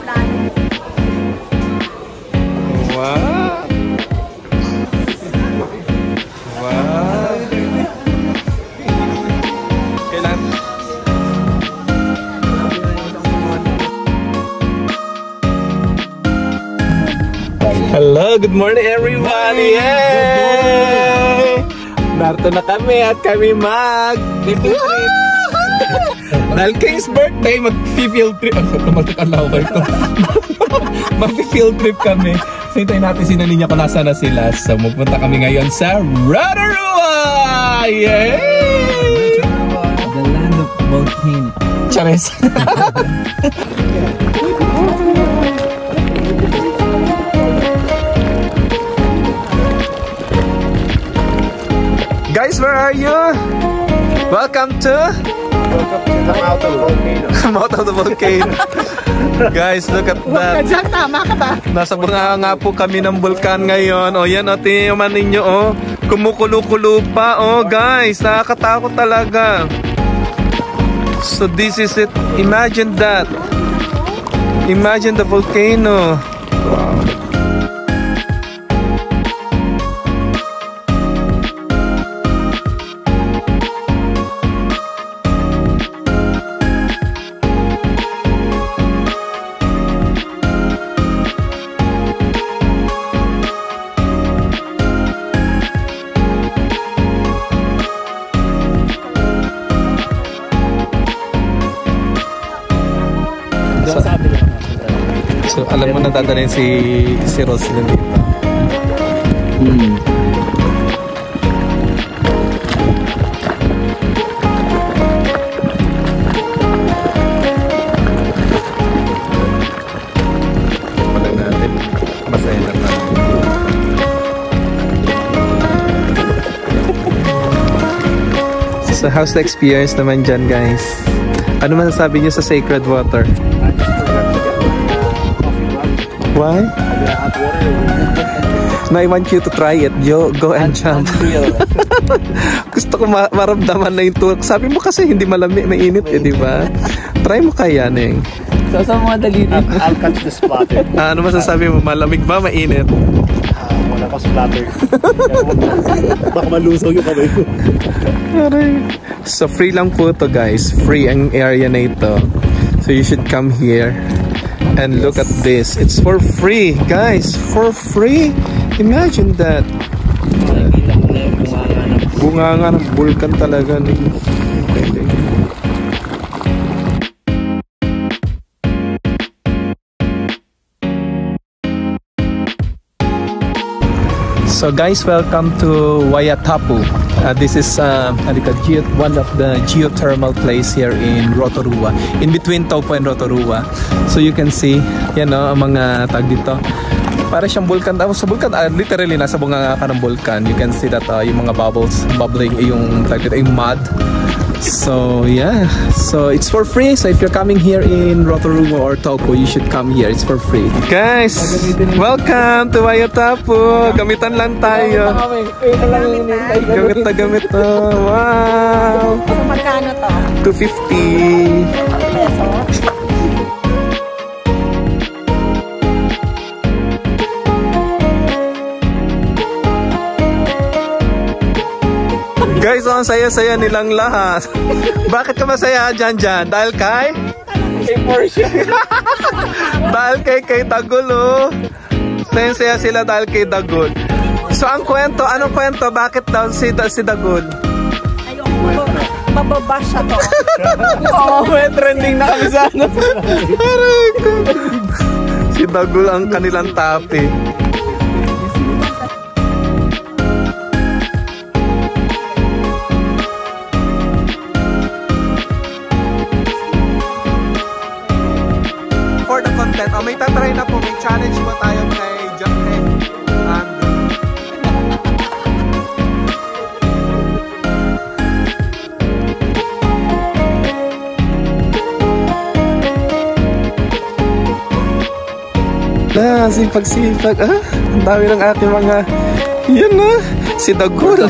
Wow! Wow! Kailan? Hello, good morning everybody! Yay! Narito na kami at kami mag-field trip. Dahil King's birthday, mag-field trip. Mag-field trip kami. So hintayin natin si Ninya kung nasa na sila. So magpunta kami ngayon sa Rotorua! Yay! The land of volcano. Chares! Guys, where are you? Welcome to the mouth of the volcano. Mouth of the volcano. Guys, look at that. Tama ka ba? Nasa bunga nga po kami ng bulkan ngayon. O yan, o tingnan ninyo, o. Kumukulo-kulo pa, o guys. Nakakatakot talaga. So this is it. Imagine that. Imagine the volcano. Wow. So alam mo na dadalhin si Roslyn dito. Palag natin. Masaya na tayo. So how's the experience naman dyan, guys? Ano masasabi niyo sa sacred water? Why? No, I want you to try it. Go and jump. Gusto ko maramdaman na yung tuwag. Sabi mo kasi hindi malamig, mainit eh, di ba? Try mo kaya, Neng. So, sa mga daliri. I'll catch the splatter. Ano masasabi mo? Malamig ba? Mainit? Wala ko splatter. Baka malusaw yung kamay ko. So, free lang po to, guys. Free ang area na ito. So, you should come here. And look at this. It's for free, guys. For free. Imagine that. Bunga nga ng bulkan talaga. So guys, welcome to Wayatapu. This is one of the geothermal place here in Rotorua, in between Taupo and Rotorua. So you can see, yan o, ang mga tag dito. Para siyang bulkan, sa bulkan, literally nasa bunga ka ng bulkan. You can see that yung mga bubbles, bubbling, yung tag dito, yung mud. So yeah, so it's for free. So if you're coming here in Rotorua or Taupo, you should come here. It's for free. Guys, welcome to Wayatapu. Gamitan lang tayo. Gamit na gamit to. Wow. Magkano to? 250. Pesos? Guys, ang saya-saya nilang lahat. Bakit ka masaya dyan? Dahil kay? Kay Porsche. Dahil kay Dagul, oh. Saya-saya sila dahil kay Dagul. So, ang kwento, anong kwento? Bakit daw si Dagul? Ayoko, mababa siya to. Oo, may trending na kami sa ano. Si Dagul ang kanilang tapi. May tatry na po, may challenge po tayo kay Jackhead Andrew. Sipag-sipag. Ang dami ng ating mga, yan na, si Dagul.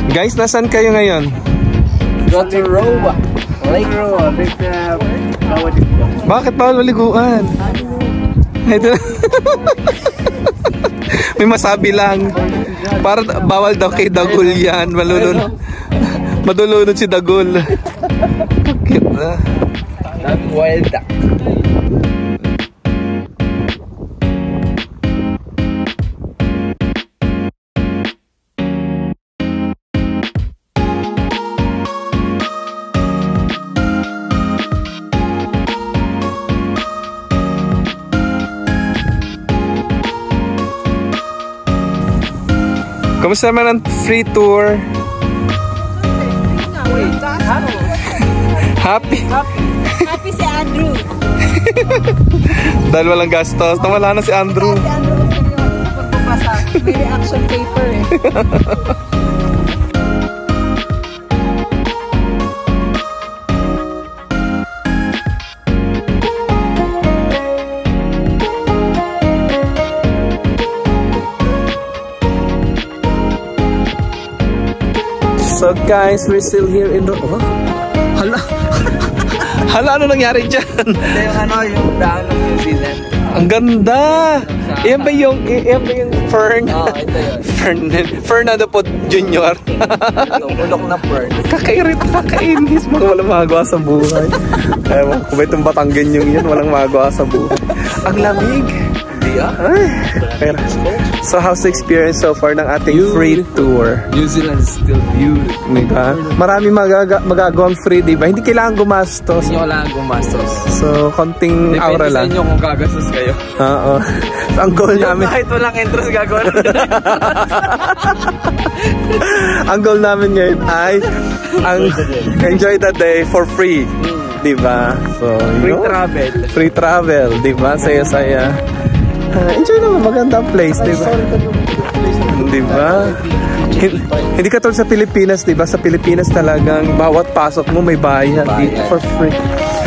Guys, nasan kayo ngayon? Rotorua. Lake Roa. Bakit bawal maliguan? Ito. May masabi lang. Para bawal daw kay Dagul yan. Madulunod si Dagul. Bakit na? Wild duck. Kamusta naman ang free tour? Happy? Happy si Andrew. Dahil walang gastos. Nawala na si Andrew. Si Andrew sa pagbabasa. May reaction paper eh. So guys, we're still here in Hala. Hala, ano nangyari dyan? Ito yung daan ng New Zealand. Ang ganda! Iyan ba yung Fern? Oo, ito yun. Fernando po Jr. Ulok na fern. Kakainis. Mga walang magagawa sa buhay. Ewan ko ba itong Batanggen yung yan? Walang magagawa sa buhay. Ang lamig. Pero, so how's the experience so far ng ating free tour? New Zealand is still beautiful. Diba? Marami magagawang free, diba? Hindi kailangan gumastos. Hindi nyo kailangan gumastos. So, konting aura lang. Depende sa inyo kung gagastos kayo. Oo. So, ang goal namin... Kahit walang entrance gagawin. Ang goal namin ngayon ay enjoy the day for free. Diba? So, Free travel. Free travel, diba? Saya-saya. Enjoy naman, maganda place, diba? Diba? Hindi katulad sa Pilipinas, diba? Sa Pilipinas talagang bawat pasok mo may bayad. Dito for free.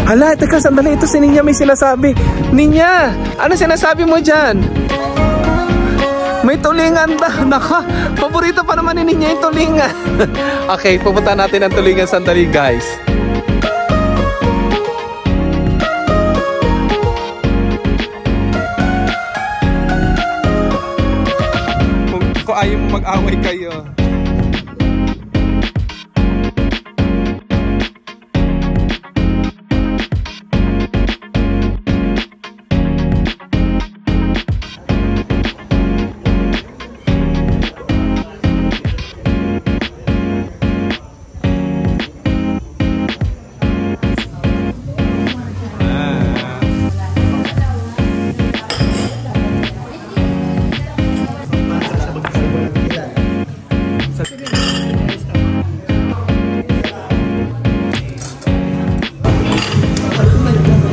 Hala, teka, sandali. Ito si Ninya may sinasabi. Ninya, ano sinasabi mo dyan? May tulingan ba? Naka, paborito pa naman ni Ninya yung tulingan. Okay, pupunta natin ang tulingan sandali, guys. Kung ayaw mo mag-away kayo.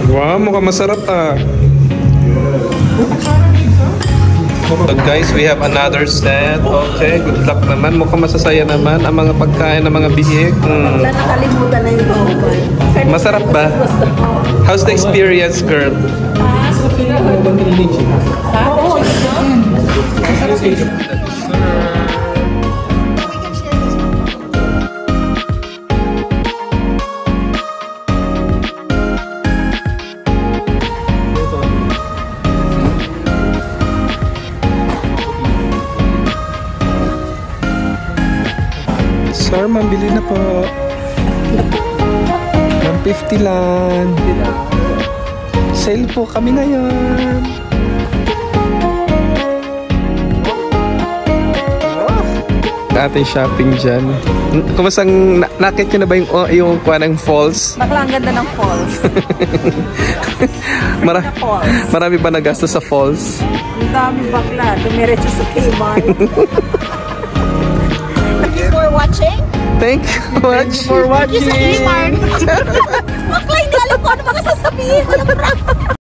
Wow, mukhang masarap ah. So guys, we have another set. Okay, good luck naman. Mukhang masasaya naman ang mga pagkain ng mga bihik. Nakalimutan na yung bawal. Masarap ba? How's the experience, girl? Sir, mambili na po. 150 lang. Sale po kami ngayon. Ating shopping dyan. Kumasang nakit nyo na ba yung kuha ng falls? Bakla, ang ganda ng falls. Marami ba nagastos sa falls? Ang dami bakla. Dumiretso sa Kmart. Thank you for watching. Bakla, hindi alam ko ano mga sasabihin.